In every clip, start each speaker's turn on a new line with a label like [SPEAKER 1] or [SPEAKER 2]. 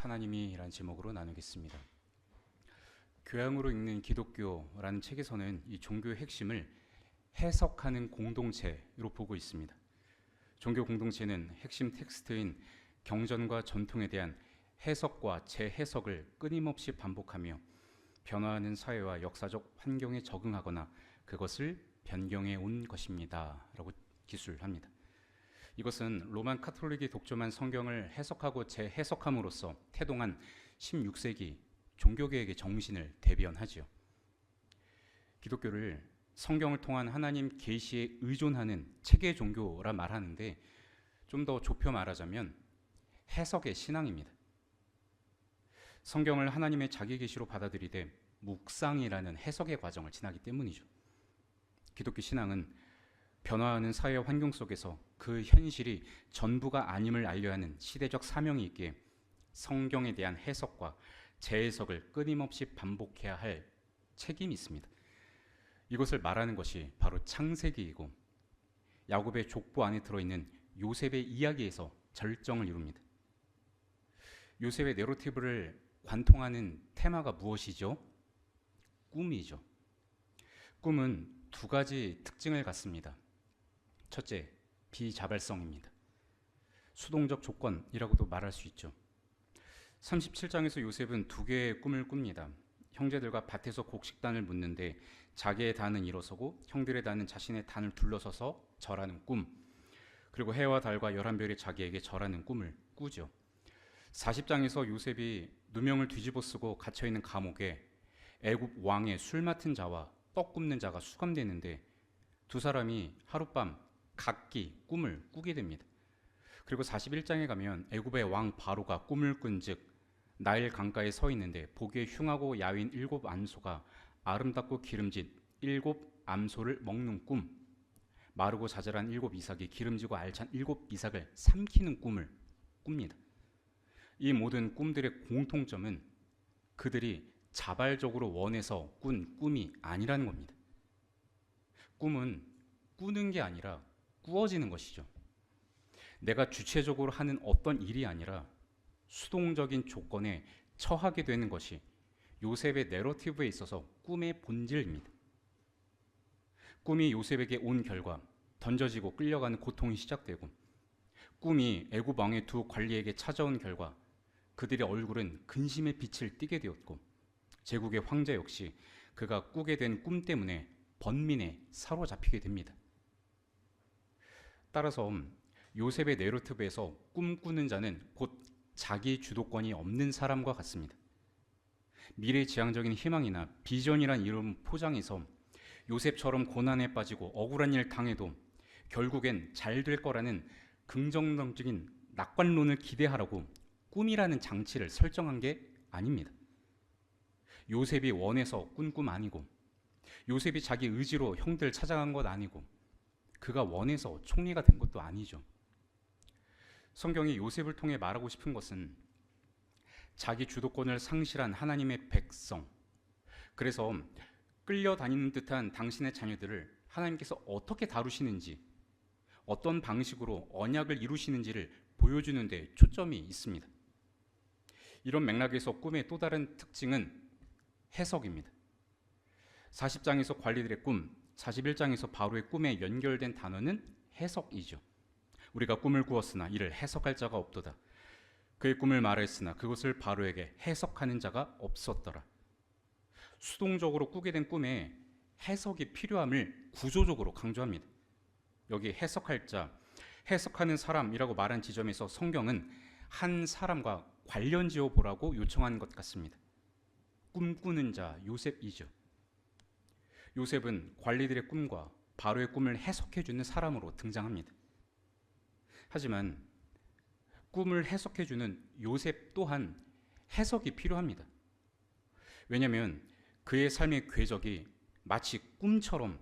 [SPEAKER 1] 하나님이라는 제목으로 나누겠습니다. 교양으로 읽는 기독교라는 책에서는 이 종교의 핵심을 해석하는 공동체로 보고 있습니다. 종교 공동체는 핵심 텍스트인 경전과 전통에 대한 해석과 재해석을 끊임없이 반복하며 변화하는 사회와 역사적 환경에 적응하거나 그것을 변경해 온 것입니다. 라고 기술합니다. 이것은 로만 카톨릭이 독점한 성경을 해석하고 재해석함으로써 태동한 16세기 종교개혁의 정신을 대변하지요. 기독교를 성경을 통한 하나님 계시에 의존하는 체계 종교라 말하는데 좀 더 좁혀 말하자면 해석의 신앙입니다. 성경을 하나님의 자기 계시로 받아들이되 묵상이라는 해석의 과정을 지나기 때문이죠. 기독교 신앙은 변화하는 사회 환경 속에서 그 현실이 전부가 아님을 알려야 하는 시대적 사명이 있기에 성경에 대한 해석과 재해석을 끊임없이 반복해야 할 책임이 있습니다. 이것을 말하는 것이 바로 창세기이고 야곱의 족보 안에 들어있는 요셉의 이야기에서 절정을 이룹니다. 요셉의 내러티브를 관통하는 테마가 무엇이죠? 꿈이죠. 꿈은 두 가지 특징을 갖습니다. 첫째, 비자발성입니다. 수동적 조건이라고도 말할 수 있죠. 37장에서 요셉은 두 개의 꿈을 꿉니다. 형제들과 밭에서 곡식단을 묻는데 자기의 단은 일어서고 형들의 단은 자신의 단을 둘러서서 절하는 꿈, 그리고 해와 달과 11별이 자기에게 절하는 꿈을 꾸죠. 40장에서 요셉이 누명을 뒤집어 쓰고 갇혀있는 감옥에 애굽 왕의 술 맡은 자와 떡 굽는 자가 수감되는데 두 사람이 하룻밤 각기 꿈을 꾸게 됩니다. 그리고 41장에 가면 애굽의 왕 바로가 꿈을 꾼즉 나일 강가에 서 있는데 보기에 흉하고 야윈 7 암소가 아름답고 기름진 7 암소를 먹는 꿈, 마르고 자잘한 7 이삭이 기름지고 알찬 7 이삭을 삼키는 꿈을 꿉니다. 이 모든 꿈들의 공통점은 그들이 자발적으로 원해서 꾼 꿈이 아니라는 겁니다. 꿈은 꾸는 게 아니라 꾸어지는 것이죠. 내가 주체적으로 하는 어떤 일이 아니라 수동적인 조건에 처하게 되는 것이 요셉의 내러티브에 있어서 꿈의 본질입니다. 꿈이 요셉에게 온 결과 던져지고 끌려가는 고통이 시작되고 꿈이 애굽 왕의 두 관리에게 찾아온 결과 그들의 얼굴은 근심의 빛을 띠게 되었고 제국의 황제 역시 그가 꾸게 된 꿈 때문에 번민에 사로잡히게 됩니다. 따라서 요셉의 내러티브에서 꿈꾸는 자는 곧 자기 주도권이 없는 사람과 같습니다. 미래지향적인 희망이나 비전이란 이름 포장해서 요셉처럼 고난에 빠지고 억울한 일 당해도 결국엔 잘 될 거라는 긍정적인 낙관론을 기대하라고 꿈이라는 장치를 설정한 게 아닙니다. 요셉이 원해서 꾼 꿈 아니고 요셉이 자기 의지로 형들 찾아간 것 아니고 그가 원해서 총리가 된 것도 아니죠. 성경이 요셉을 통해 말하고 싶은 것은 자기 주도권을 상실한 하나님의 백성, 그래서 끌려다니는 듯한 당신의 자녀들을 하나님께서 어떻게 다루시는지, 어떤 방식으로 언약을 이루시는지를 보여주는 데 초점이 있습니다. 이런 맥락에서 꿈의 또 다른 특징은 해석입니다. 40장에서 관리들의 꿈, 41장에서 바로의 꿈에 연결된 단어는 해석이죠. 우리가 꿈을 꾸었으나 이를 해석할 자가 없도다. 그의 꿈을 말했으나 그것을 바로에게 해석하는 자가 없었더라. 수동적으로 꾸게 된 꿈에 해석이 필요함을 구조적으로 강조합니다. 여기 해석할 자, 해석하는 사람이라고 말한 지점에서 성경은 한 사람과 관련지어 보라고 요청한 것 같습니다. 꿈꾸는 자 요셉이죠. 요셉은 관리들의 꿈과 바로의 꿈을 해석해주는 사람으로 등장합니다. 하지만 꿈을 해석해주는 요셉 또한 해석이 필요합니다. 왜냐하면 그의 삶의 궤적이 마치 꿈처럼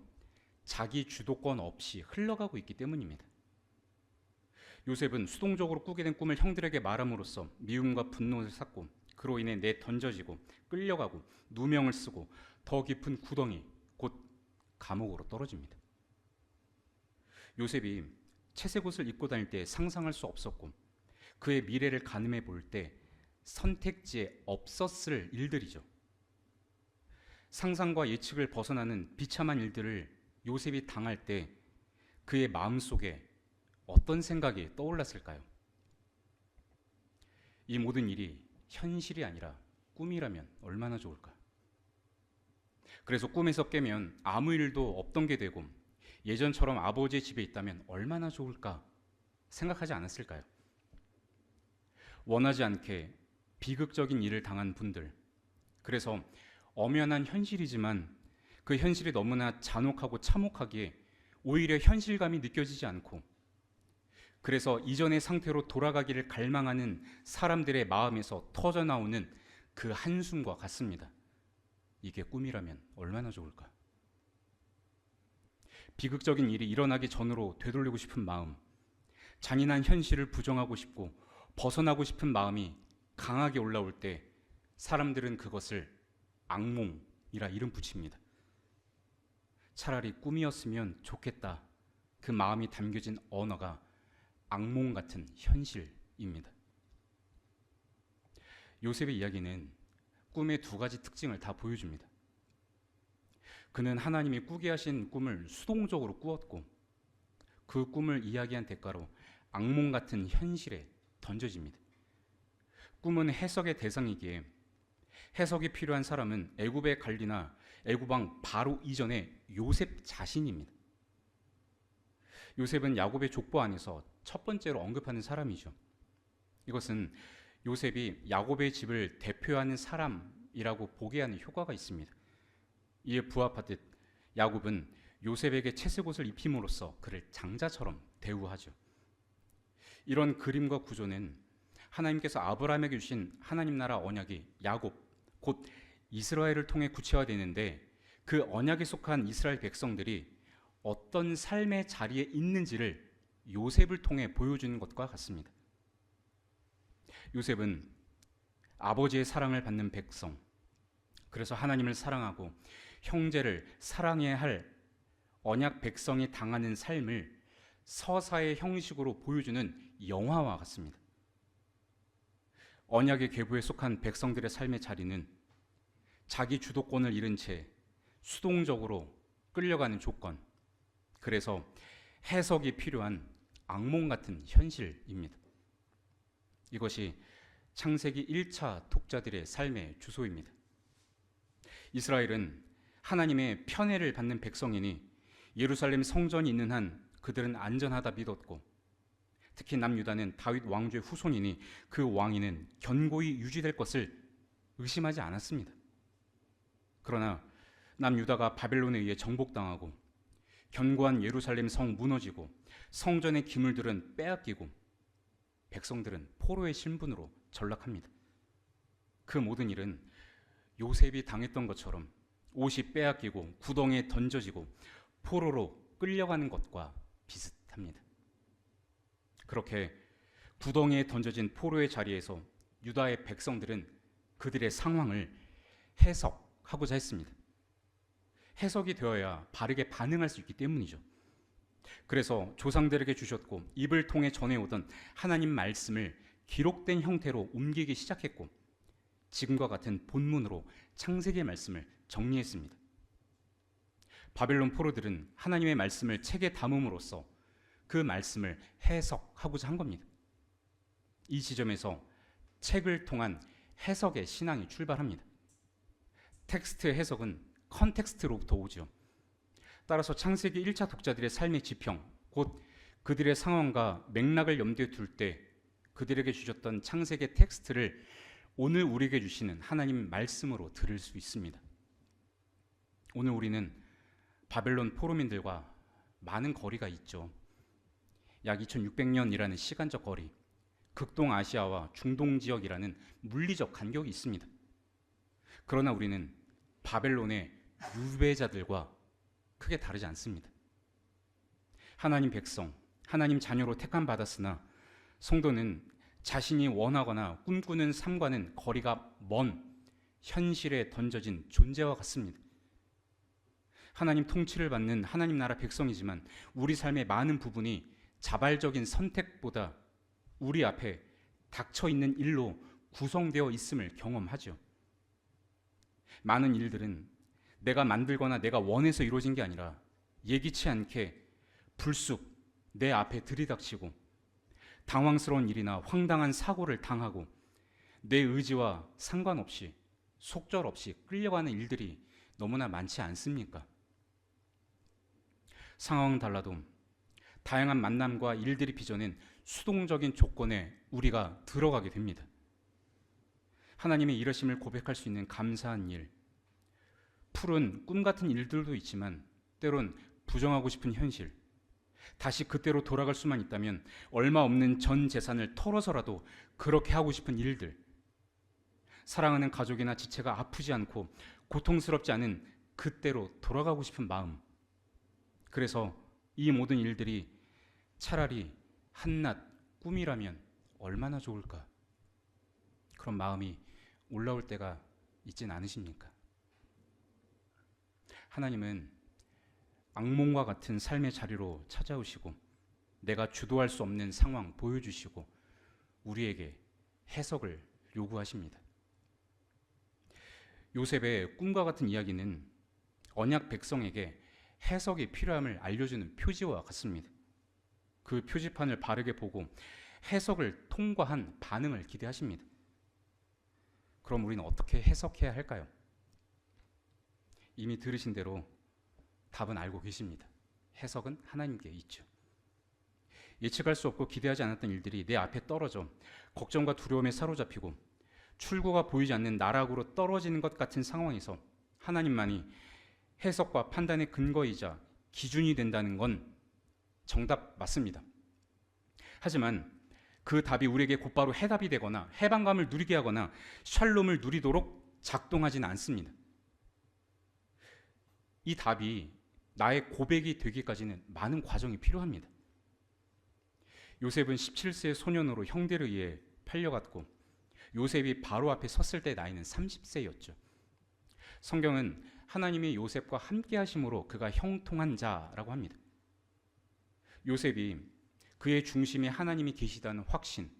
[SPEAKER 1] 자기 주도권 없이 흘러가고 있기 때문입니다. 요셉은 수동적으로 꾸게 된 꿈을 형들에게 말함으로써 미움과 분노를 샀고 그로 인해 내던져지고 끌려가고 누명을 쓰고 더 깊은 구덩이 곧 감옥으로 떨어집니다. 요셉이 채색 옷을 입고 다닐 때 상상할 수 없었고 그의 미래를 가늠해 볼 때 선택지에 없었을 일들이죠. 상상과 예측을 벗어나는 비참한 일들을 요셉이 당할 때 그의 마음속에 어떤 생각이 떠올랐을까요? 이 모든 일이 현실이 아니라 꿈이라면 얼마나 좋을까? 그래서 꿈에서 깨면 아무 일도 없던 게 되고 예전처럼 아버지의 집에 있다면 얼마나 좋을까 생각하지 않았을까요? 원하지 않게 비극적인 일을 당한 분들, 그래서 엄연한 현실이지만 그 현실이 너무나 잔혹하고 참혹하기에 오히려 현실감이 느껴지지 않고, 그래서 이전의 상태로 돌아가기를 갈망하는 사람들의 마음에서 터져나오는 그 한숨과 같습니다. 이게 꿈이라면 얼마나 좋을까? 비극적인 일이 일어나기 전으로 되돌리고 싶은 마음, 잔인한 현실을 부정하고 싶고 벗어나고 싶은 마음이 강하게 올라올 때 사람들은 그것을 악몽이라 이름 붙입니다. 차라리 꿈이었으면 좋겠다. 그 마음이 담겨진 언어가 악몽 같은 현실입니다. 요셉의 이야기는 꿈의 두 가지 특징을 다 보여줍니다. 그는 하나님이 꾸게 하신 꿈을 수동적으로 꾸었고 그 꿈을 이야기한 대가로 악몽 같은 현실에 던져집니다. 꿈은 해석의 대상이기에 해석이 필요한 사람은 애굽의 관리나 애굽왕 바로 이전의 요셉 자신입니다. 요셉은 야곱의 족보 안에서 첫 번째로 언급하는 사람이죠. 이것은 요셉이 야곱의 집을 대표하는 사람이라고 보게 하는 효과가 있습니다. 이에 부합하듯 야곱은 요셉에게 채색옷을 입힘으로써 그를 장자처럼 대우하죠. 이런 그림과 구조는 하나님께서 아브라함에게 주신 하나님 나라 언약이 야곱, 곧 이스라엘을 통해 구체화되는데 그 언약에 속한 이스라엘 백성들이 어떤 삶의 자리에 있는지를 요셉을 통해 보여주는 것과 같습니다. 요셉은 아버지의 사랑을 받는 백성, 그래서 하나님을 사랑하고 형제를 사랑해야 할 언약 백성이 당하는 삶을 서사의 형식으로 보여주는 영화와 같습니다. 언약의 계보에 속한 백성들의 삶의 자리는 자기 주도권을 잃은 채 수동적으로 끌려가는 조건, 그래서 해석이 필요한 악몽 같은 현실입니다. 이것이 창세기 1차 독자들의 삶의 주소입니다. 이스라엘은 하나님의 편애를 받는 백성이니 예루살렘 성전이 있는 한 그들은 안전하다 믿었고, 특히 남유다는 다윗 왕조의 후손이니 그 왕위는 견고히 유지될 것을 의심하지 않았습니다. 그러나 남유다가 바벨론에 의해 정복당하고 견고한 예루살렘 성 무너지고 성전의 기물들은 빼앗기고 백성들은 포로의 신분으로 전락합니다. 그 모든 일은 요셉이 당했던 것처럼 옷이 빼앗기고 구덩이에 던져지고 포로로 끌려가는 것과 비슷합니다. 그렇게 구덩이에 던져진 포로의 자리에서 유다의 백성들은 그들의 상황을 해석하고자 했습니다. 해석이 되어야 바르게 반응할 수 있기 때문이죠. 그래서 조상들에게 주셨고 입을 통해 전해오던 하나님 말씀을 기록된 형태로 옮기기 시작했고 지금과 같은 본문으로 창세기의 말씀을 정리했습니다. 바벨론 포로들은 하나님의 말씀을 책에 담음으로써 그 말씀을 해석하고자 한 겁니다. 이 지점에서 책을 통한 해석의 신앙이 출발합니다. 텍스트의 해석은 컨텍스트로부터 오죠. 따라서 창세기 1차 독자들의 삶의 지평, 곧 그들의 상황과 맥락을 염두에 둘 때 그들에게 주셨던 창세기 텍스트를 오늘 우리에게 주시는 하나님 말씀으로 들을 수 있습니다. 오늘 우리는 바벨론 포로민들과 많은 거리가 있죠. 약 2600년이라는 시간적 거리, 극동아시아와 중동 지역이라는 물리적 간격이 있습니다. 그러나 우리는 바벨론의 유배자들과 크게 다르지 않습니다. 하나님 백성, 하나님 자녀로 택함 받았으나 성도는 자신이 원하거나 꿈꾸는 삶과는 거리가 먼 현실에 던져진 존재와 같습니다. 하나님 통치를 받는 하나님 나라 백성이지만 우리 삶의 많은 부분이 자발적인 선택보다 우리 앞에 닥쳐 있는 일로 구성되어 있음을 경험하죠. 많은 일들은 내가 만들거나 내가 원해서 이루어진 게 아니라 예기치 않게 불쑥 내 앞에 들이닥치고 당황스러운 일이나 황당한 사고를 당하고 내 의지와 상관없이 속절없이 끌려가는 일들이 너무나 많지 않습니까? 상황은 달라도 다양한 만남과 일들이 빚어낸 수동적인 조건에 우리가 들어가게 됩니다. 하나님의 일하심을 고백할 수 있는 감사한 일, 푸른 꿈 같은 일들도 있지만 때론 부정하고 싶은 현실, 다시 그때로 돌아갈 수만 있다면 얼마 없는 전 재산을 털어서라도 그렇게 하고 싶은 일들, 사랑하는 가족이나 지체가 아프지 않고 고통스럽지 않은 그때로 돌아가고 싶은 마음. 그래서 이 모든 일들이 차라리 한낱 꿈이라면 얼마나 좋을까? 그런 마음이 올라올 때가 있진 않으십니까? 하나님은 악몽과 같은 삶의 자리로 찾아오시고 내가 주도할 수 없는 상황 보여주시고 우리에게 해석을 요구하십니다. 요셉의 꿈과 같은 이야기는 언약 백성에게 해석이 필요함을 알려주는 표지와 같습니다. 그 표지판을 바르게 보고 해석을 통과한 반응을 기대하십니다. 그럼 우리는 어떻게 해석해야 할까요? 이미 들으신 대로 답은 알고 계십니다. 해석은 하나님께 있죠. 예측할 수 없고 기대하지 않았던 일들이 내 앞에 떨어져 걱정과 두려움에 사로잡히고 출구가 보이지 않는 나락으로 떨어지는 것 같은 상황에서 하나님만이 해석과 판단의 근거이자 기준이 된다는 건 정답 맞습니다. 하지만 그 답이 우리에게 곧바로 해답이 되거나 해방감을 누리게 하거나 샬롬을 누리도록 작동하지는 않습니다. 이 답이 나의 고백이 되기까지는 많은 과정이 필요합니다. 요셉은 17세의 소년으로 형들에 의해 팔려갔고 요셉이 바로 앞에 섰을 때 나이는 30세였죠. 성경은 하나님이 요셉과 함께 하심으로 그가 형통한 자라고 합니다. 요셉이 그의 중심에 하나님이 계시다는 확신,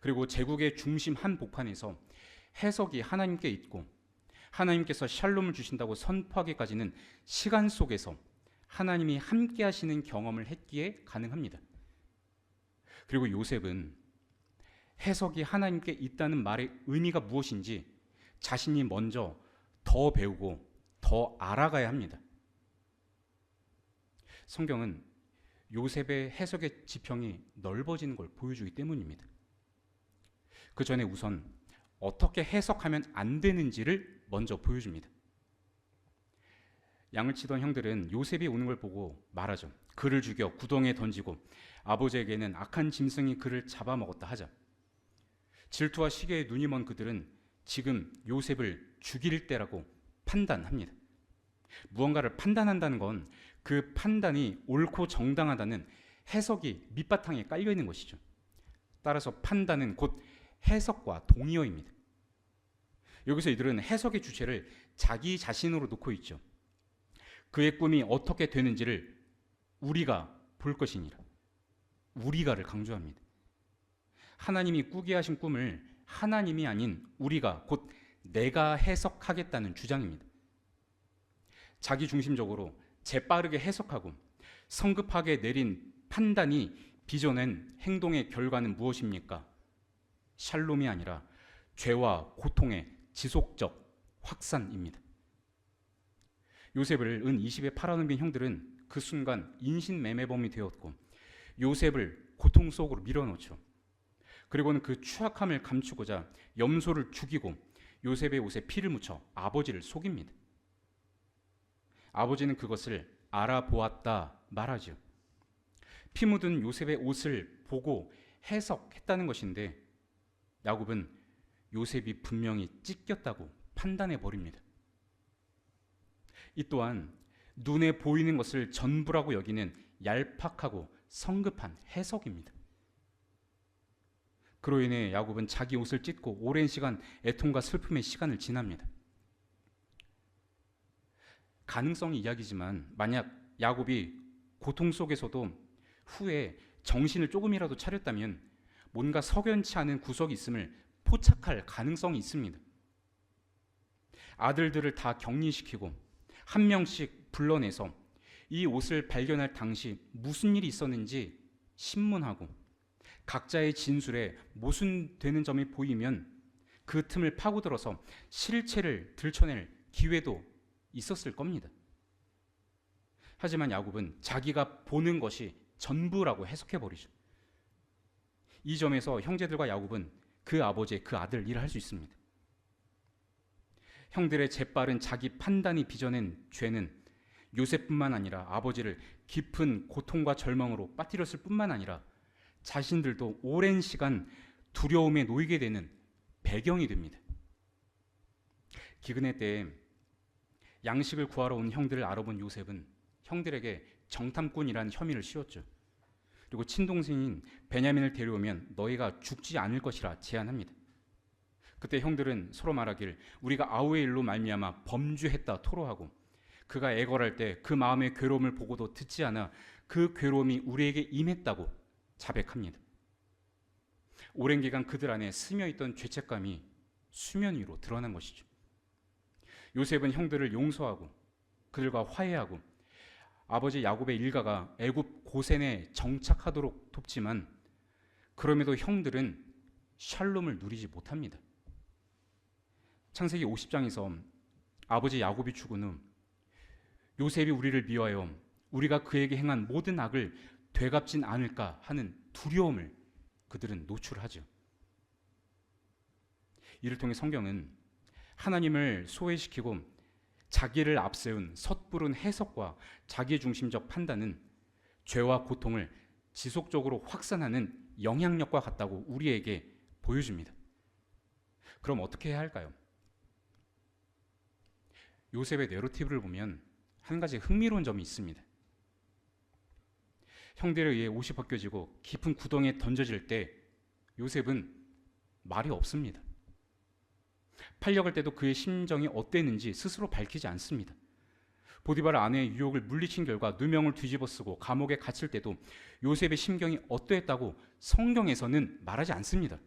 [SPEAKER 1] 그리고 제국의 중심 한복판에서 해석이 하나님께 있고 하나님께서 샬롬을 주신다고 선포하기까지는 시간 속에서 하나님이 함께 하시는 경험을 했기에 가능합니다. 그리고 요셉은 해석이 하나님께 있다는 말의 의미가 무엇인지 자신이 먼저 더 배우고 더 알아가야 합니다. 성경은 요셉의 해석의 지평이 넓어지는 걸 보여주기 때문입니다. 그 전에 우선 어떻게 해석하면 안 되는지를 먼저 보여줍니다. 양을 치던 형들은 요셉이 오는 걸 보고 말하죠. 그를 죽여 구덩이에 던지고 아버지에게는 악한 짐승이 그를 잡아먹었다 하자. 질투와 시기에 눈이 먼 그들은 지금 요셉을 죽일 때라고 판단합니다. 무언가를 판단한다는 건 그 판단이 옳고 정당하다는 해석이 밑바탕에 깔려 있는 것이죠. 따라서 판단은 곧 해석과 동의어입니다. 여기서 이들은 해석의 주체를 자기 자신으로 놓고 있죠. 그의 꿈이 어떻게 되는지를 우리가 볼 것이니라. 우리가를 강조합니다. 하나님이 꾸게 하신 꿈을 하나님이 아닌 우리가 곧 내가 해석하겠다는 주장입니다. 자기 중심적으로 재빠르게 해석하고 성급하게 내린 판단이 빚어낸 행동의 결과는 무엇입니까? 샬롬이 아니라 죄와 고통의 지속적 확산입니다. 요셉을 은 20에 팔아넘긴 형들은 그 순간 인신매매범이 되었고 요셉을 고통 속으로 밀어넣죠. 그리고는 그 추악함을 감추고자 염소를 죽이고 요셉의 옷에 피를 묻혀 아버지를 속입니다. 아버지는 그것을 알아보았다 말하죠. 피 묻은 요셉의 옷을 보고 해석했다는 것인데 야곱은 요셉이 분명히 찢겼다고 판단해 버립니다. 이 또한 눈에 보이는 것을 전부라고 여기는 얄팍하고 성급한 해석입니다. 그로 인해 야곱은 자기 옷을 찢고 오랜 시간 애통과 슬픔의 시간을 지납니다. 가능성이 이야기지만 만약 야곱이 고통 속에서도 후에 정신을 조금이라도 차렸다면 뭔가 석연치 않은 구석이 있음을 포착할 가능성이 있습니다. 아들들을 다 격리시키고 한 명씩 불러내서 이 옷을 발견할 당시 무슨 일이 있었는지 신문하고 각자의 진술에 모순되는 점이 보이면 그 틈을 파고들어서 실체를 들춰낼 기회도 있었을 겁니다. 하지만 야곱은 자기가 보는 것이 전부라고 해석해버리죠. 이 점에서 형제들과 야곱은 그 아버지의 그 아들 일을 할 수 있습니다. 형들의 재빠른 자기 판단이 빚어낸 죄는 요셉뿐만 아니라 아버지를 깊은 고통과 절망으로 빠뜨렸을 뿐만 아니라 자신들도 오랜 시간 두려움에 놓이게 되는 배경이 됩니다. 기근의 때에 양식을 구하러 온 형들을 알아본 요셉은 형들에게 정탐꾼이라는 혐의를 씌웠죠. 그리고 친동생인 베냐민을 데려오면 너희가 죽지 않을 것이라 제안합니다. 그때 형들은 서로 말하길 우리가 아우의 일로 말미암아 범죄했다 토로하고 그가 애걸할 때 그 마음의 괴로움을 보고도 듣지 않아 그 괴로움이 우리에게 임했다고 자백합니다. 오랜 기간 그들 안에 스며있던 죄책감이 수면 위로 드러난 것이죠. 요셉은 형들을 용서하고 그들과 화해하고 아버지 야곱의 일가가 애굽 고센에 정착하도록 돕지만 그럼에도 형들은 샬롬을 누리지 못합니다. 창세기 50장에서 아버지 야곱이 죽은 후 요셉이 우리를 미워하여 우리가 그에게 행한 모든 악을 되갚진 않을까 하는 두려움을 그들은 노출하죠. 이를 통해 성경은 하나님을 소외시키고 자기를 앞세운 섣부른 해석과 자기중심적 판단은 죄와 고통을 지속적으로 확산하는 영향력과 같다고 우리에게 보여줍니다. 그럼 어떻게 해야 할까요? 요셉의 내러티브를 보면 한 가지 흥미로운 점이 있습니다. 형들에 의해 옷이 벗겨지고 깊은 구덩이에 던져질 때 요셉은 말이 없습니다. 팔려갈 때도 그의 심정이 어땠는지 스스로 밝히지 않습니다. 보디발 아내의 유혹을 물리친 결과 누명을 뒤집어 쓰고 감옥에 갇힐 때도 요셉의 심경이 어떠했다고 성경에서는 말하지 않습니다.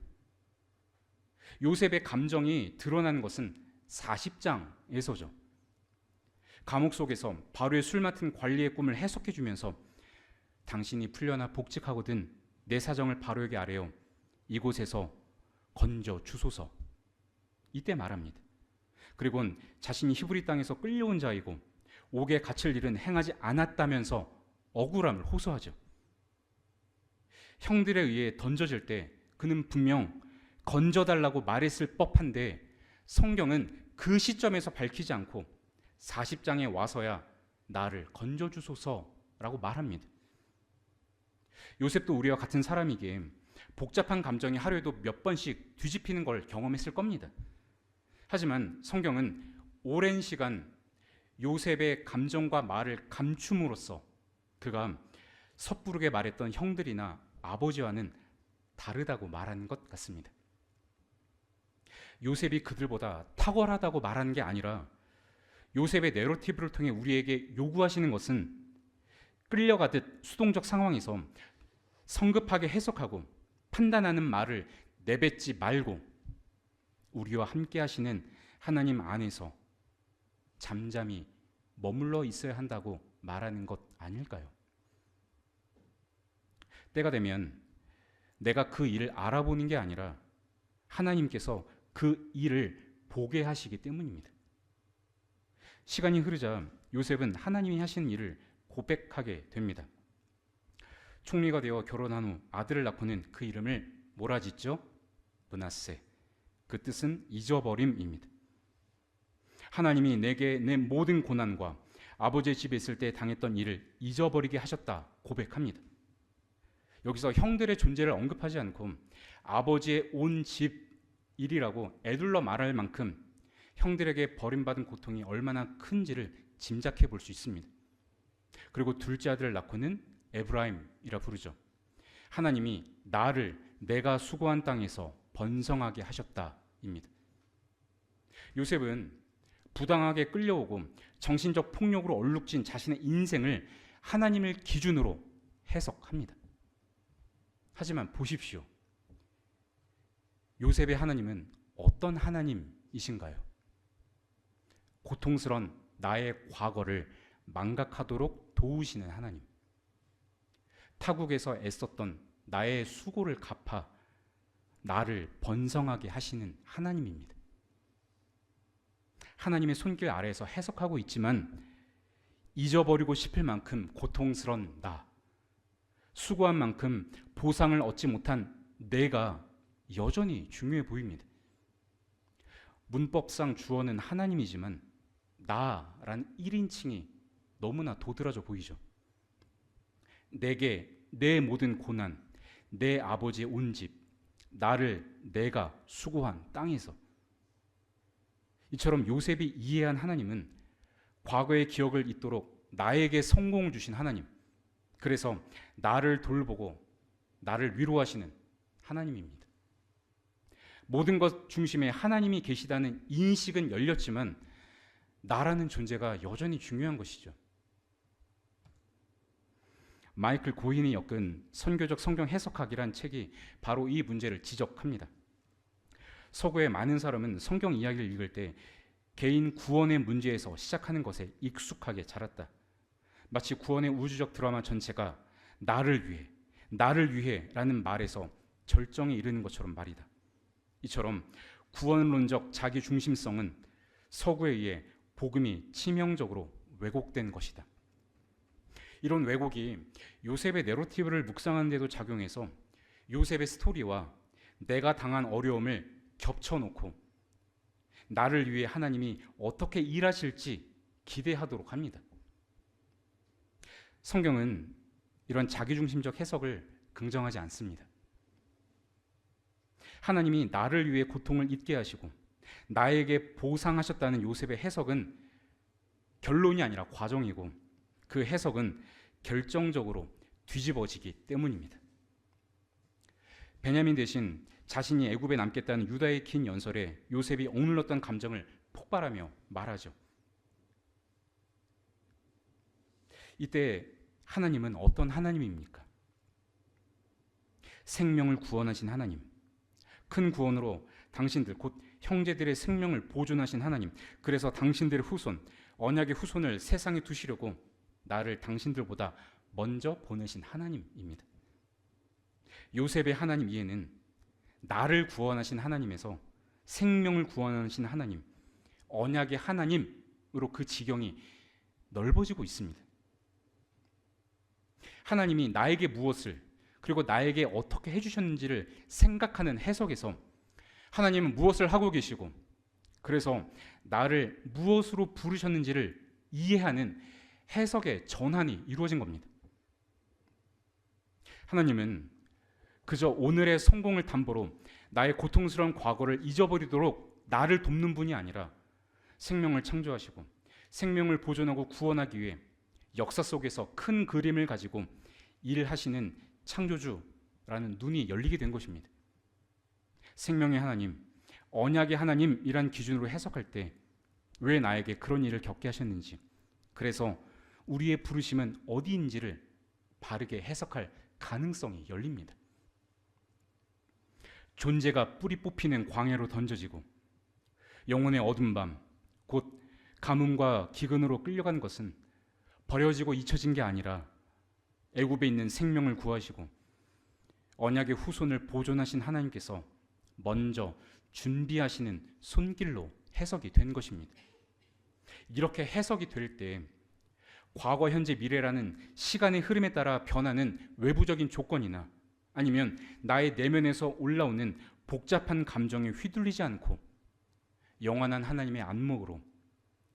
[SPEAKER 1] 요셉의 감정이 드러나는 것은 40장에서죠. 감옥 속에서 바로의 술 맡은 관리의 꿈을 해석해 주면서 당신이 풀려나 복직하거든 내 사정을 바로에게 아뢰어 이곳에서 건져 주소서. 이때 말합니다. 그리고는 자신이 히브리 땅에서 끌려온 자이고 옥에 갇힐 일은 행하지 않았다면서 억울함을 호소하죠. 형들에 의해 던져질 때 그는 분명 건져달라고 말했을 법한데 성경은 그 시점에서 밝히지 않고 40장에 와서야 나를 건져주소서라고 말합니다. 요셉도 우리와 같은 사람이기에 복잡한 감정이 하루에도 몇 번씩 뒤집히는 걸 경험했을 겁니다. 하지만 성경은 오랜 시간 요셉의 감정과 말을 감춤으로써 그가 섣부르게 말했던 형들이나 아버지와는 다르다고 말하는 것 같습니다. 요셉이 그들보다 탁월하다고 말하는 게 아니라 요셉의 내러티브를 통해 우리에게 요구하시는 것은 끌려가듯 수동적 상황에서 성급하게 해석하고 판단하는 말을 내뱉지 말고 우리와 함께 하시는 하나님 안에서 잠잠히 머물러 있어야 한다고 말하는 것 아닐까요? 때가 되면 내가 그 일을 알아보는 게 아니라 하나님께서 그 일을 보게 하시기 때문입니다. 시간이 흐르자 요셉은 하나님이 하시는 일을 고백하게 됩니다. 총리가 되어 결혼한 후 아들을 낳고는 그 이름을 뭐라 짓죠? 므낫세. 그 뜻은 잊어버림입니다. 하나님이 내게 내 모든 고난과 아버지의 집에 있을 때 당했던 일을 잊어버리게 하셨다 고백합니다. 여기서 형들의 존재를 언급하지 않고 아버지의 온 집 일이라고 애둘러 말할 만큼 형들에게 버림받은 고통이 얼마나 큰지를 짐작해 볼 수 있습니다. 그리고 둘째 아들을 낳고는 에브라임이라 부르죠. 하나님이 나를 내가 수고한 땅에서 번성하게 하셨다입니다. 요셉은 부당하게 끌려오고 정신적 폭력으로 얼룩진 자신의 인생을 하나님을 기준으로 해석합니다. 하지만 보십시오. 요셉의 하나님은 어떤 하나님이신가요? 고통스런 나의 과거를 망각하도록 도우시는 하나님. 타국에서 애썼던 나의 수고를 갚아 나를 번성하게 하시는 하나님입니다. 하나님의 손길 아래에서 해석하고 있지만 잊어버리고 싶을 만큼 고통스런 나, 수고한 만큼 보상을 얻지 못한 내가 여전히 중요해 보입니다. 문법상 주어는 하나님이지만 나란 1인칭이 너무나 도드라져 보이죠. 내게 내 모든 고난, 내 아버지의 온 집, 나를 내가 수고한 땅에서. 이처럼 요셉이 이해한 하나님은 과거의 기억을 잊도록 나에게 성공을 주신 하나님, 그래서 나를 돌보고 나를 위로하시는 하나님입니다. 모든 것 중심에 하나님이 계시다는 인식은 열렸지만 나라는 존재가 여전히 중요한 것이죠. 마이클 고인이 엮은 선교적 성경 해석학이란 책이 바로 이 문제를 지적합니다. 서구의 많은 사람은 성경 이야기를 읽을 때 개인 구원의 문제에서 시작하는 것에 익숙하게 자랐다. 마치 구원의 우주적 드라마 전체가 나를 위해 라는 말에서 절정에 이르는 것처럼 말이다. 이처럼 구원론적 자기 중심성은 서구에 의해 복음이 치명적으로 왜곡된 것이다. 이런 왜곡이 요셉의 내러티브를 묵상하는 데도 작용해서 요셉의 스토리와 내가 당한 어려움을 겹쳐놓고 나를 위해 하나님이 어떻게 일하실지 기대하도록 합니다. 성경은 이런 자기중심적 해석을 긍정하지 않습니다. 하나님이 나를 위해 고통을 잊게 하시고 나에게 보상하셨다는 요셉의 해석은 결론이 아니라 과정이고 그 해석은 결정적으로 뒤집어지기 때문입니다. 베냐민 대신 자신이 애굽에 남겠다는 유다의 긴 연설에 요셉이 억눌렀던 감정을 폭발하며 말하죠. 이때 하나님은 어떤 하나님입니까? 생명을 구원하신 하나님, 큰 구원으로 당신들 곧 형제들의 생명을 보존하신 하나님, 그래서 당신들의 후손, 언약의 후손을 세상에 두시려고 나를 당신들보다 먼저 보내신 하나님입니다. 요셉의 하나님 이해는 나를 구원하신 하나님에서 생명을 구원하신 하나님, 언약의 하나님으로 그 지경이 넓어지고 있습니다. 하나님이 나에게 무엇을 그리고 나에게 어떻게 해주셨는지를 생각하는 해석에서 하나님은 무엇을 하고 계시고 그래서 나를 무엇으로 부르셨는지를 이해하는 해석의 전환이 이루어진 겁니다. 하나님은 그저 오늘의 성공을 담보로 나의 고통스러운 과거를 잊어버리도록 나를 돕는 분이 아니라 생명을 창조하시고 생명을 보존하고 구원하기 위해 역사 속에서 큰 그림을 가지고 일하시는 창조주라는 눈이 열리게 된 것입니다. 생명의 하나님, 언약의 하나님이란 기준으로 해석할 때 왜 나에게 그런 일을 겪게 하셨는지, 그래서 우리의 부르심은 어디인지를 바르게 해석할 가능성이 열립니다. 존재가 뿌리 뽑히는 광야로 던져지고 영혼의 어두운 밤, 곧 가뭄과 기근으로 끌려간 것은 버려지고 잊혀진 게 아니라 애굽에 있는 생명을 구하시고 언약의 후손을 보존하신 하나님께서 먼저 준비하시는 손길로 해석이 된 것입니다. 이렇게 해석이 될 때 과거, 현재, 미래라는 시간의 흐름에 따라 변하는 외부적인 조건이나 아니면 나의 내면에서 올라오는 복잡한 감정에 휘둘리지 않고 영원한 하나님의 안목으로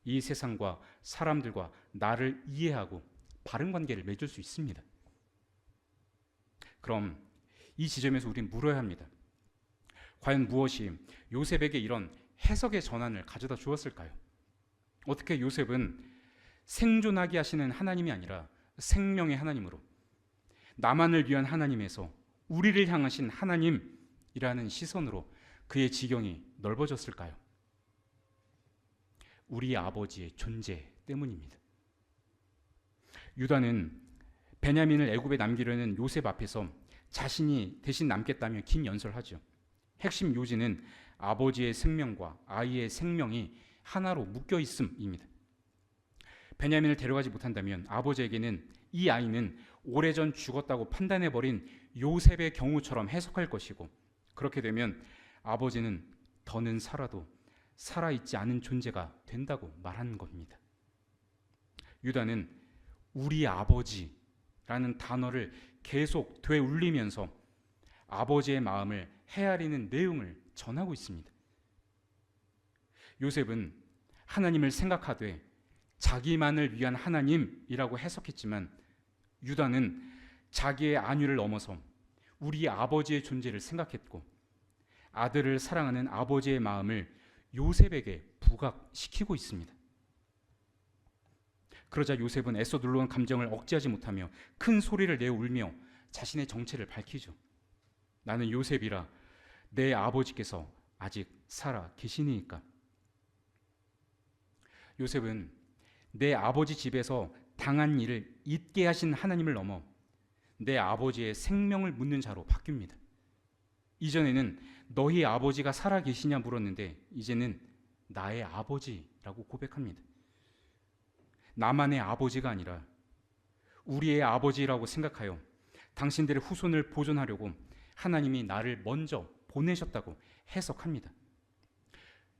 [SPEAKER 1] 이 세상과 사람들과 나를 이해하고 바른 관계를 맺을 수 있습니다. 그럼 이 지점에서 우리는 물어야 합니다. 과연 무엇이 요셉에게 이런 해석의 전환을 가져다 주었을까요? 어떻게 요셉은 생존하게 하시는 하나님이 아니라 생명의 하나님으로 나만을 위한 하나님에서 우리를 향하신 하나님이라는 시선으로 그의 지경이 넓어졌을까요? 우리 아버지의 존재 때문입니다. 유다는 베냐민을 애굽에 남기려는 요셉 앞에서 자신이 대신 남겠다며 긴 연설하죠. 핵심 요지는 아버지의 생명과 아이의 생명이 하나로 묶여 있음입니다. 베냐민을 데려가지 못한다면 아버지에게는 이 아이는 오래전 죽었다고 판단해버린 요셉의 경우처럼 해석할 것이고, 그렇게 되면 아버지는 더는 살아도 살아있지 않은 존재가 된다고 말하는 겁니다. 유다는 우리 아버지라는 단어를 계속 되울리면서 아버지의 마음을 헤아리는 내용을 전하고 있습니다. 요셉은 하나님을 생각하되 자기만을 위한 하나님이라고 해석했지만, 유다는 자기의 안위를 넘어서 우리 아버지의 존재를 생각했고, 아들을 사랑하는 아버지의 마음을 요셉에게 부각시키고 있습니다. 그러자 요셉은 애써 눌러온 감정을 억제하지 못하며 큰 소리를 내어 울며 자신의 정체를 밝히죠. 나는 요셉이라 내 아버지께서 아직 살아 계시니까. 요셉은 내 아버지 집에서 당한 일을 잊게 하신 하나님을 넘어 내 아버지의 생명을 묻는 자로 바뀝니다. 이전에는 너희 아버지가 살아 계시냐 물었는데 이제는 나의 아버지라고 고백합니다. 나만의 아버지가 아니라 우리의 아버지라고 생각하여 당신들의 후손을 보존하려고 하나님이 나를 먼저 보내셨다고 해석합니다.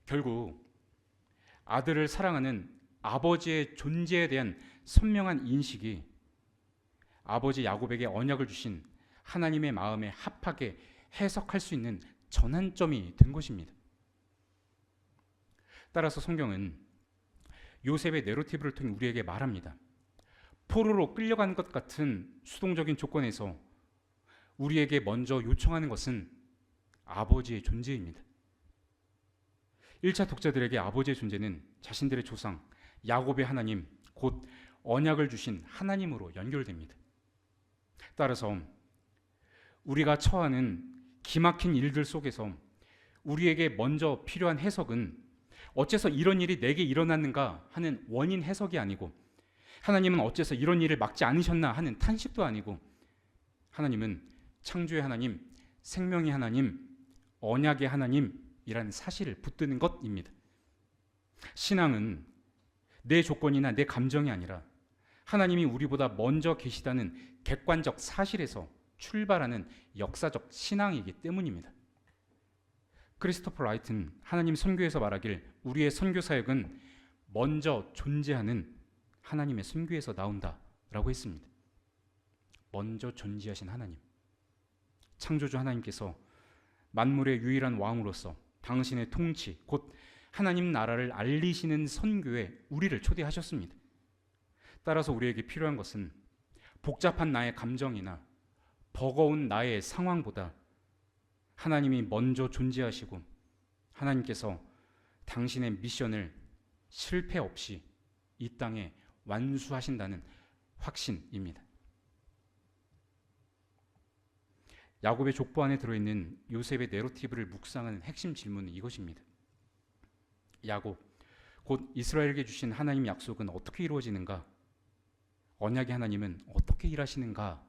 [SPEAKER 1] 결국 아들을 사랑하는 아버지의 존재에 대한 선명한 인식이 아버지 야곱에게 언약을 주신 하나님의 마음에 합하게 해석할 수 있는 전환점이 된 것입니다. 따라서 성경은 요셉의 내러티브를 통해 우리에게 말합니다. 포로로 끌려가는 것 같은 수동적인 조건에서 우리에게 먼저 요청하는 것은 아버지의 존재입니다. 1차 독자들에게 아버지의 존재는 자신들의 조상 야곱의 하나님, 곧 언약을 주신 하나님으로 연결됩니다. 따라서 우리가 처하는 기막힌 일들 속에서 우리에게 먼저 필요한 해석은 어째서 이런 일이 내게 일어났는가 하는 원인 해석이 아니고, 하나님은 어째서 이런 일을 막지 않으셨나 하는 탄식도 아니고, 하나님은 창조의 하나님, 생명의 하나님, 언약의 하나님이라는 사실을 붙드는 것입니다. 신앙은 내 조건이나 내 감정이 아니라 하나님이 우리보다 먼저 계시다는 객관적 사실에서 출발하는 역사적 신앙이기 때문입니다. 크리스토퍼 라이트는 하나님 선교에서 말하길 우리의 선교 사역은 먼저 존재하는 하나님의 선교에서 나온다라고 했습니다. 먼저 존재하신 하나님, 창조주 하나님께서 만물의 유일한 왕으로서 당신의 통치, 곧 하나님 나라를 알리시는 선교에 우리를 초대하셨습니다. 따라서 우리에게 필요한 것은 복잡한 나의 감정이나 버거운 나의 상황보다 하나님이 먼저 존재하시고 하나님께서 당신의 미션을 실패 없이 이 땅에 완수하신다는 확신입니다. 야곱의 족보 안에 들어있는 요셉의 내러티브를 묵상하는 핵심 질문은 이것입니다. 야곱, 곧 이스라엘에게 주신 하나님의 약속은 어떻게 이루어지는가? 언약의 하나님은 어떻게 일하시는가?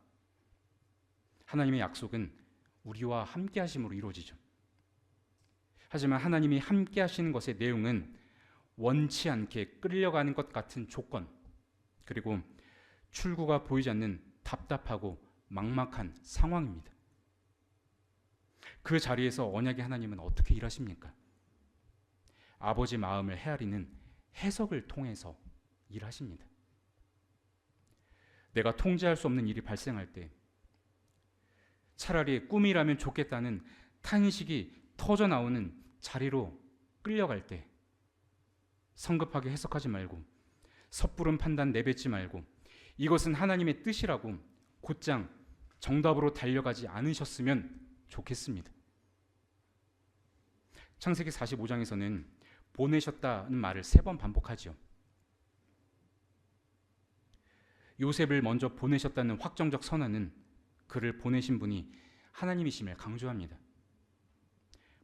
[SPEAKER 1] 하나님의 약속은 우리와 함께 하심으로 이루어지죠. 하지만 하나님이 함께 하시는 것의 내용은 원치 않게 끌려가는 것 같은 조건, 그리고 출구가 보이지 않는 답답하고 막막한 상황입니다. 그 자리에서 언약의 하나님은 어떻게 일하십니까? 아버지 마음을 헤아리는 해석을 통해서 일하십니다. 내가 통제할 수 없는 일이 발생할 때 차라리 꿈이라면 좋겠다는 탄식이 터져 나오는 자리로 끌려갈 때 성급하게 해석하지 말고 섣부른 판단 내뱉지 말고 이것은 하나님의 뜻이라고 곧장 정답으로 달려가지 않으셨으면 좋겠습니다. 창세기 45장에서는 보내셨다는 말을 3번 반복하죠. 요셉을 먼저 보내셨다는 확정적 선언은 그를 보내신 분이 하나님이심을 강조합니다.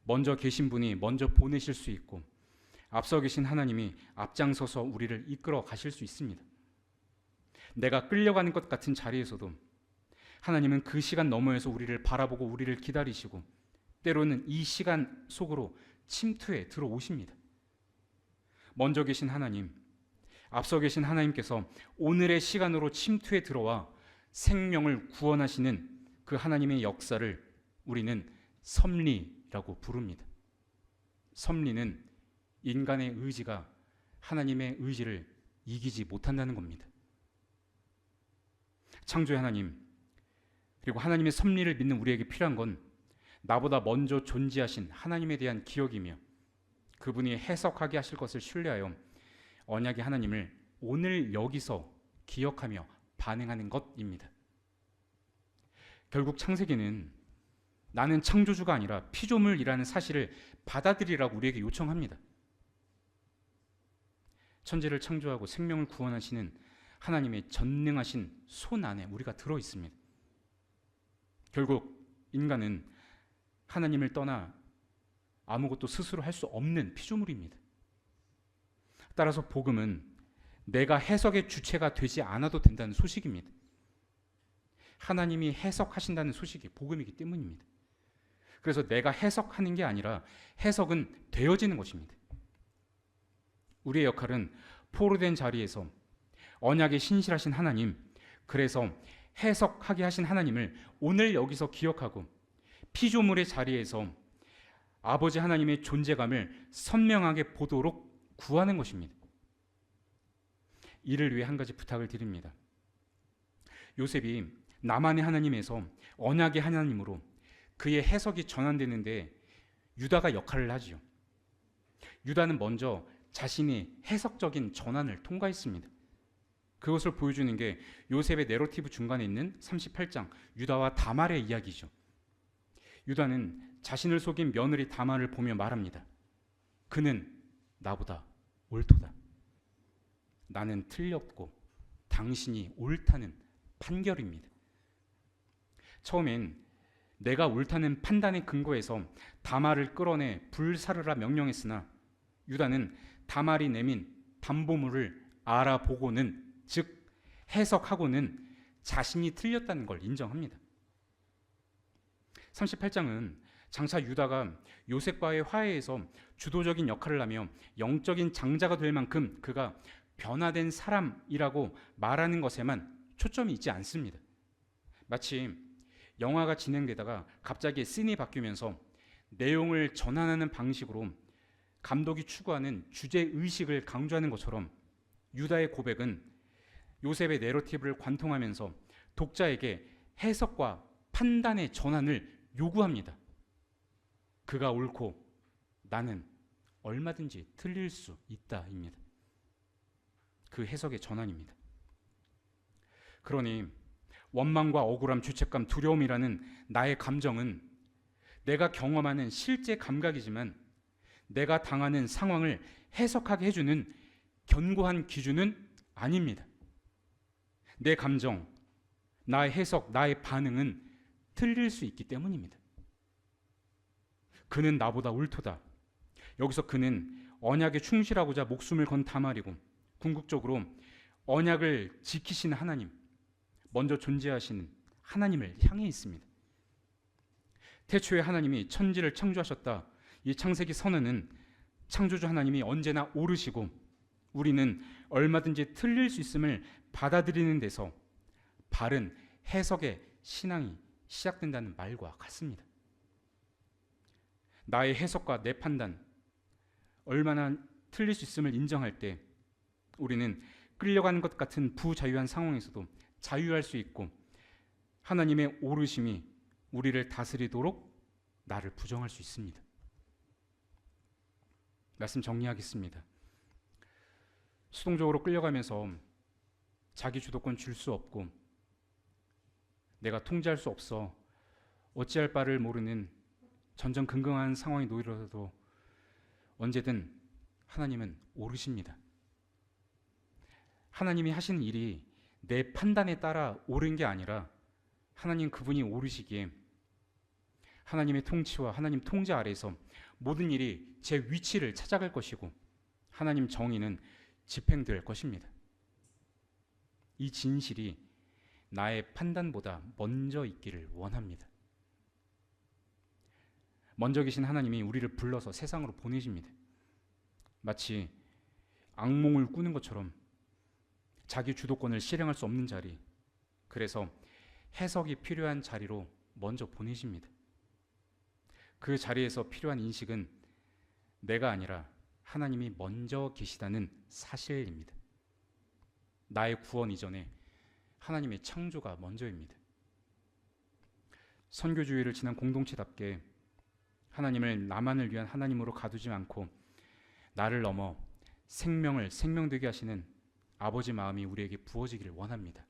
[SPEAKER 1] 먼저 계신 분이 먼저 보내실 수 있고 앞서 계신 하나님이 앞장서서 우리를 이끌어 가실 수 있습니다. 내가 끌려가는 것 같은 자리에서도 하나님은 그 시간 너머에서 우리를 바라보고 우리를 기다리시고 때로는 이 시간 속으로 침투해 들어오십니다. 먼저 계신 하나님, 앞서 계신 하나님께서 오늘의 시간으로 침투해 들어와 생명을 구원하시는 그 하나님의 역사를 우리는 섭리라고 부릅니다. 섭리는 인간의 의지가 하나님의 의지를 이기지 못한다는 겁니다. 창조의 하나님, 그리고 하나님의 섭리를 믿는 우리에게 필요한 건 나보다 먼저 존재하신 하나님에 대한 기억이며 그분이 해석하게 하실 것을 신뢰하여 언약의 하나님을 오늘 여기서 기억하며 반응하는 것입니다. 결국 창세기는 나는 창조주가 아니라 피조물이라는 사실을 받아들이라고 우리에게 요청합니다. 천지를 창조하고 생명을 구원하시는 하나님의 전능하신 손 안에 우리가 들어 있습니다. 결국 인간은 하나님을 떠나 아무것도 스스로 할 수 없는 피조물입니다. 따라서 복음은 내가 해석의 주체가 되지 않아도 된다는 소식입니다. 하나님이 해석하신다는 소식이 복음이기 때문입니다. 그래서 내가 해석하는 게 아니라 해석은 되어지는 것입니다. 우리의 역할은 포로된 자리에서 언약에 신실하신 하나님, 그래서 해석하게 하신 하나님을 오늘 여기서 기억하고 피조물의 자리에서 아버지 하나님의 존재감을 선명하게 보도록 구하는 것입니다. 이를 위해 한 가지 부탁을 드립니다. 요셉이 나만의 하나님에서 언약의 하나님으로 그의 해석이 전환되는데 유다가 역할을 하지요. 유다는 먼저 자신이 해석적인 전환을 통과했습니다. 그것을 보여주는 게 요셉의 내러티브 중간에 있는 38장 유다와 다말의 이야기죠. 유다는 자신을 속인 며느리 다말을 보며 말합니다. 그는 나보다 옳도다. 나는 틀렸고 당신이 옳다는 판결입니다. 처음엔 내가 옳다는 판단의 근거에서 다말을 끌어내 불사르라 명령했으나 유다는 다말이 내민 담보물을 알아보고는, 즉 해석하고는 자신이 틀렸다는 걸 인정합니다. 38장은 장차 유다가 요셉과의 화해에서 주도적인 역할을 하며 영적인 장자가 될 만큼 그가 변화된 사람이라고 말하는 것에만 초점이 있지 않습니다. 마치 영화가 진행되다가 갑자기 씬이 바뀌면서 내용을 전환하는 방식으로 감독이 추구하는 주제의식을 강조하는 것처럼 유다의 고백은 요셉의 내러티브를 관통하면서 독자에게 해석과 판단의 전환을 요구합니다. 그가 옳고 나는 얼마든지 틀릴 수 있다입니다. 그 해석의 전환입니다. 그러니 원망과 억울함, 죄책감, 두려움이라는 나의 감정은 내가 경험하는 실제 감각이지만 내가 당하는 상황을 해석하게 해주는 견고한 기준은 아닙니다. 내 감정, 나의 해석, 나의 반응은 틀릴 수 있기 때문입니다. 그는 나보다 옳도다. 여기서 그는 언약에 충실하고자 목숨을 건 다말이고 궁극적으로 언약을 지키시는 하나님, 먼저 존재하시는 하나님을 향해 있습니다. 태초에 하나님이 천지를 창조하셨다. 이 창세기 선언은 창조주 하나님이 언제나 옳으시고 우리는 얼마든지 틀릴 수 있음을 받아들이는 데서 바른 해석의 신앙이 시작된다는 말과 같습니다. 나의 해석과 내 판단, 얼마나 틀릴 수 있음을 인정할 때 우리는 끌려가는 것 같은 부자유한 상황에서도 자유할 수 있고 하나님의 오르심이 우리를 다스리도록 나를 부정할 수 있습니다. 말씀 정리하겠습니다. 수동적으로 끌려가면서 자기 주도권 줄 수 없고 내가 통제할 수 없어 어찌할 바를 모르는 전전긍긍한 상황이 놓이더라도 언제든 하나님은 옳으십니다. 하나님이 하시는 일이 내 판단에 따라 옳은 게 아니라 하나님 그분이 옳으시기에 하나님의 통치와 하나님 통제 아래에서 모든 일이 제 위치를 찾아갈 것이고 하나님 정의는 집행될 것입니다. 이 진실이 나의 판단보다 먼저 있기를 원합니다. 먼저 계신 하나님이 우리를 불러서 세상으로 보내십니다. 마치 악몽을 꾸는 것처럼 자기 주도권을 실행할 수 없는 자리, 그래서 해석이 필요한 자리로 먼저 보내십니다. 그 자리에서 필요한 인식은 내가 아니라 하나님이 먼저 계시다는 사실입니다. 나의 구원 이전에 하나님의 창조가 먼저입니다. 선교주의를 지난 공동체답게 하나님을 나만을 위한 하나님으로 가두지 않고 나를 넘어 생명을 생명되게 하시는 아버지 마음이 우리에게 부어지기를 원합니다.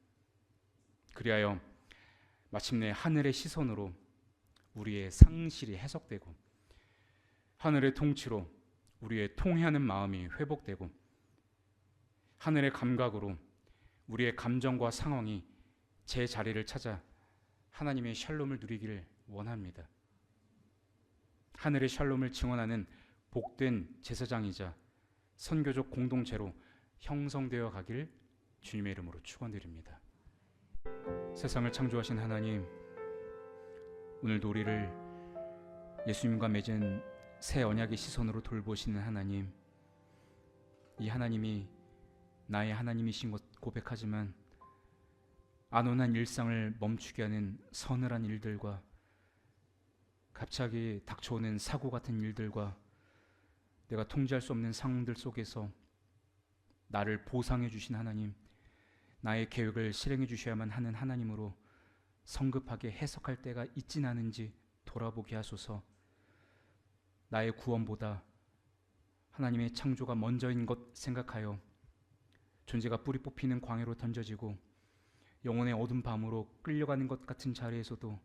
[SPEAKER 1] 그리하여 마침내 하늘의 시선으로 우리의 상실이 해석되고 하늘의 통치로 우리의 통회하는 마음이 회복되고 하늘의 감각으로 우리의 감정과 상황이 제 자리를 찾아 하나님의 샬롬을 누리기를 원합니다. 하늘의 샬롬을 증언하는 복된 제사장이자 선교적 공동체로 형성되어 가길 주님의 이름으로 축원드립니다. 세상을 창조하신 하나님, 오늘도 우리를 예수님과 맺은 새 언약의 시선으로 돌보시는 하나님, 이 하나님이 나의 하나님이신 것 고백하지만 안온한 일상을 멈추게 하는 서늘한 일들과 갑자기 닥쳐오는 사고 같은 일들과 내가 통제할 수 없는 상황들 속에서 나를 보상해 주신 하나님, 나의 계획을 실행해 주셔야만 하는 하나님으로 성급하게 해석할 때가 있진 않은지 돌아보게 하소서. 나의 구원보다 하나님의 창조가 먼저인 것 생각하여 존재가 뿌리 뽑히는 광야로 던져지고 영혼의 어두운 밤으로 끌려가는 것 같은 자리에서도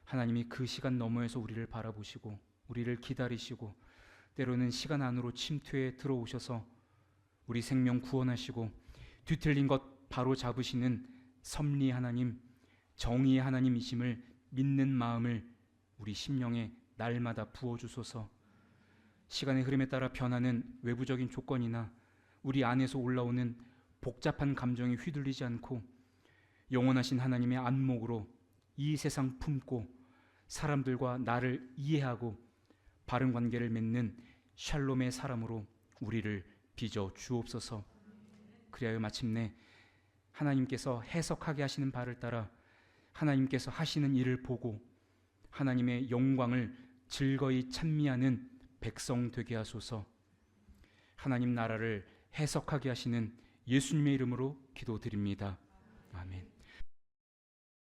[SPEAKER 1] 하나님이 그 시간 너머에서 우리를 바라보시고 우리를 기다리시고 때로는 시간 안으로 침투해 들어오셔서 우리 생명 구원하시고 뒤틀린 것 바로 잡으시는 섭리 하나님, 정의의 하나님이심을 믿는 마음을 우리 심령에 날마다 부어주소서. 시간의 흐름에 따라 변하는 외부적인 조건이나 우리 안에서 올라오는 복잡한 감정에 휘둘리지 않고 영원하신 하나님의 안목으로 이 세상 품고 사람들과 나를 이해하고 바른 관계를 맺는 샬롬의 사람으로 우리를 빚어 주옵소서. 그리하여 마침내 하나님께서 해석하게 하시는 바를 따라 하나님께서 하시는 일을 보고 하나님의 영광을 즐거이 찬미하는 백성 되게 하소서. 하나님 나라를 해석하게 하시는 예수님의 이름으로 기도드립니다. 아멘.